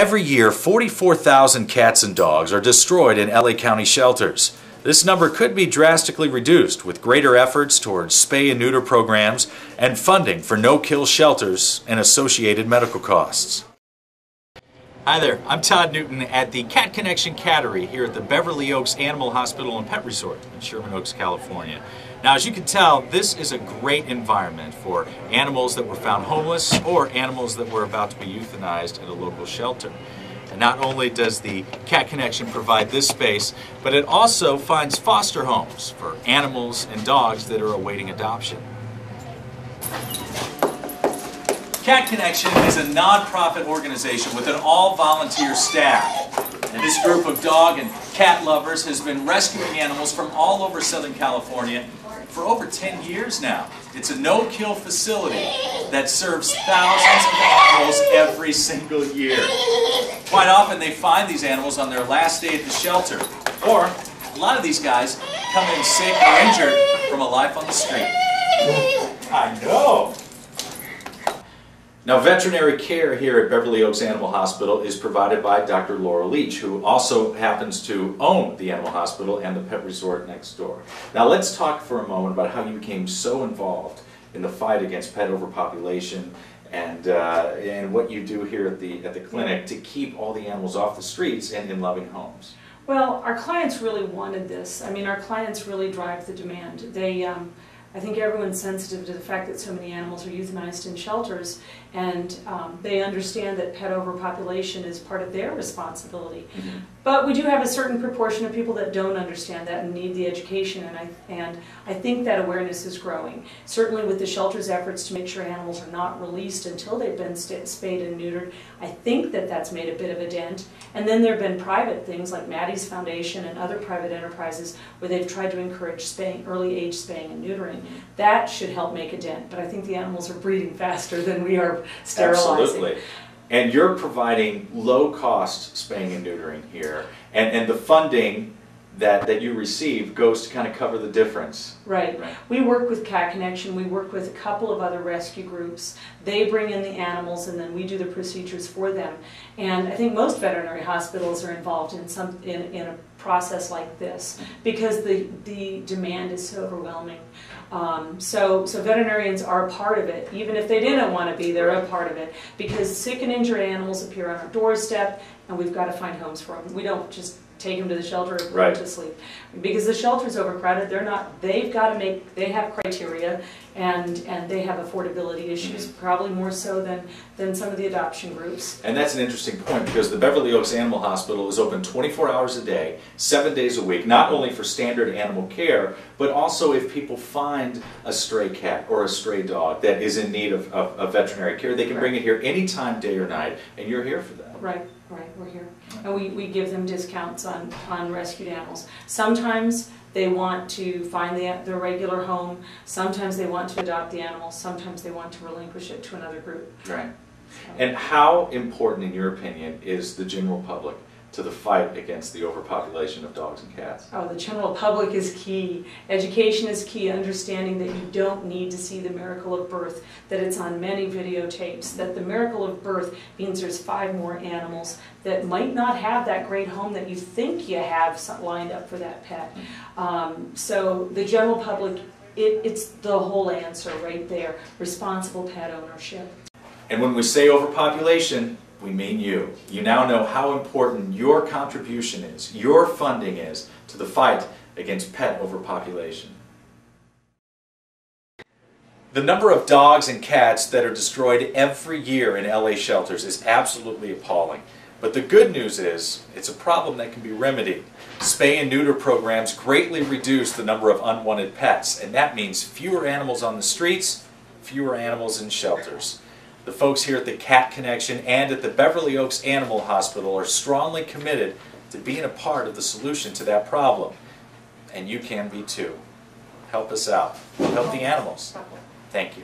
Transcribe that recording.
Every year, 44,000 cats and dogs are destroyed in LA County shelters. This number could be drastically reduced with greater efforts towards spay and neuter programs and funding for no-kill shelters and associated medical costs. Hi there, I'm Todd Newton at the Cat Connection Cattery here at the Beverly Oaks Animal Hospital and Pet Resort in Sherman Oaks, California. Now, as you can tell, this is a great environment for animals that were found homeless or animals that were about to be euthanized at a local shelter. And not only does the Cat Connection provide this space, but it also finds foster homes for animals and dogs that are awaiting adoption. Cat Connection is a non-profit organization with an all-volunteer staff. And this group of dog and cat lovers has been rescuing animals from all over Southern California for over 10 years now. It's a no-kill facility that serves thousands of animals every single year. Quite often they find these animals on their last day at the shelter, or a lot of these guys come in sick or injured from a life on the street. I know! Now, veterinary care here at Beverly Oaks Animal Hospital is provided by Dr. Laura Leach, who also happens to own the animal hospital and the pet resort next door. Now, let's talk for a moment about how you became so involved in the fight against pet overpopulation and what you do here at the clinic to keep all the animals off the streets and in loving homes. Well, our clients really wanted this. I mean, our clients really drive the demand. I think everyone's sensitive to the fact that so many animals are euthanized in shelters, and they understand that pet overpopulation is part of their responsibility. Mm-hmm. But we do have a certain proportion of people that don't understand that and need the education, and I think that awareness is growing. Certainly with the shelter's efforts to make sure animals are not released until they've been spayed and neutered, I think that that's made a bit of a dent. And then there have been private things like Maddie's Foundation and other private enterprises where they've tried to encourage spaying, early age spaying and neutering. That should help make a dent, but I think the animals are breeding faster than we are sterilizing. Absolutely. And you're providing low-cost spaying and neutering here, and the funding that you receive goes to kind of cover the difference. Right. We work with Cat Connection. We work with a couple of other rescue groups. They bring in the animals, and then we do the procedures for them. And I think most veterinary hospitals are involved in a process like this because the demand is so overwhelming. So veterinarians are a part of it. Even if they didn't want to be, they're a part of it because sick and injured animals appear on our doorstep, and we've got to find homes for them. We don't just take them to the shelter or put them to sleep. Because the shelter's overcrowded, they have criteria and they have affordability issues, probably more so than some of the adoption groups. And that's an interesting point because the Beverly Oaks Animal Hospital is open 24 hours a day, 7 days a week, not only for standard animal care, but also if people find a stray cat or a stray dog that is in need of veterinary care, they can bring it here anytime, day or night, and you're here for that. Right, we're here. And we give them discounts on rescued animals. Sometimes they want to find their regular home, sometimes they want to adopt the animal, sometimes they want to relinquish it to another group. Right. And how important, in your opinion, is the general public to the fight against the overpopulation of dogs and cats? Oh, the general public is key. Education is key, understanding that you don't need to see the miracle of birth, that it's on many videotapes, that the miracle of birth means there's 5 more animals that might not have that great home that you think you have lined up for that pet. So the general public, it's the whole answer right there, responsible pet ownership. And when we say overpopulation, we mean you. You now know how important your contribution is, your funding is, to the fight against pet overpopulation. The number of dogs and cats that are destroyed every year in LA shelters is absolutely appalling. But the good news is, it's a problem that can be remedied. Spay and neuter programs greatly reduce the number of unwanted pets, and that means fewer animals on the streets, fewer animals in shelters. The folks here at the Cat Connection and at the Beverly Oaks Animal Hospital are strongly committed to being a part of the solution to that problem. And you can be too. Help us out. Help the animals. Thank you.